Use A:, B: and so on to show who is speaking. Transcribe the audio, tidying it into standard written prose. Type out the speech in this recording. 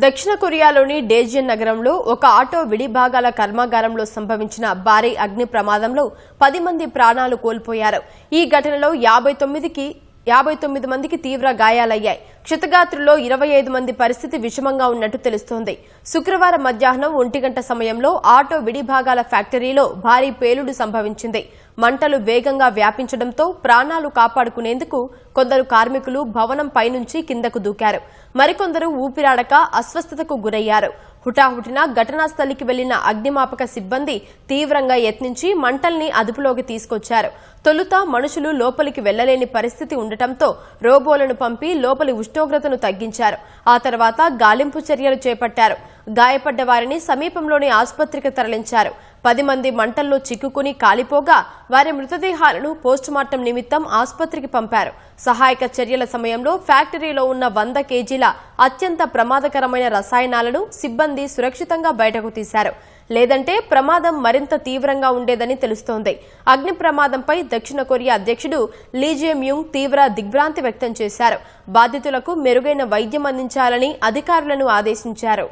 A: దక్షిణ కొరియాలోని డేజియన్ నగరంలో ఒక ఆటో విడిభాగాల కర్మాగారంలో సంభవించిన భారీ అగ్ని ప్రమాదంలో 10 మంది ప్రాణాలు కోల్పోయారు. ఈ ఘటనలో 59 మందికి తీవ్ర గాయాలయ్యాయి. క్షతగాత్రుల్లో 25 మంది పరిస్థితి విషమంగా ఉన్నట్టు తెలుస్తోంది. శుక్రవారం మధ్యాహ్నం 1 గంట సమయంలో ఆటో విడిభాగాల ఫ్యాక్టరీలో భారీ పేలుడు సంభవించింది. మంటలు వేగంగా వ్యాపించడంతో ప్రాణాలు కాపాడుకునేందుకు కొందరు కార్మికులు భవనం పైనుంచి కిందకు దూకారు. మరికొందరు ఊపిరాడక అస్వస్థతకు గురయ్యారు. హుటాహుటిన ఘటనా స్థలికి వెళ్లిన అగ్నిమాపక సిబ్బంది తీవ్రంగా యత్నించి మంటల్ని అదుపులోకి తీసుకొచ్చారు. తొలుత మనుషులు లోపలికి వెళ్లలేని పరిస్థితి ఉండటంతో రోబోలను పంపి లోపలి ఉష్ణోగ్రతను తగ్గించారు. ఆ తర్వాత గాలింపు చర్యలు చేపట్టారు. గాయపడ్డ వారిని సమీపంలోని ఆసుపత్రికి తరలించారు. 10 మంది మంటల్లో చిక్కుకుని కాలిపోగా వారి మృతదేహాలను పోస్టుమార్టం నిమిత్తం ఆసుపత్రికి పంపారు. సహాయక చర్యల సమయంలో ఫ్యాక్టరీలో ఉన్న 100 కేజీల అత్యంత ప్రమాదకరమైన రసాయనాలను సిబ్బంది సురక్షితంగా బయటకు తీశారు. లేదంటే ప్రమాదం మరింత తీవ్రంగా ఉండేదని తెలుస్తోంది. అగ్ని ప్రమాదంపై దక్షిణ కొరియా అధ్యక్షుడు లీ జే మ్యూంగ్ తీవ్ర దిగ్భ్రాంతి వ్యక్తం చేశారు. బాధితులకు మెరుగైన వైద్యం అందించాలని అధికారులను ఆదేశించారు.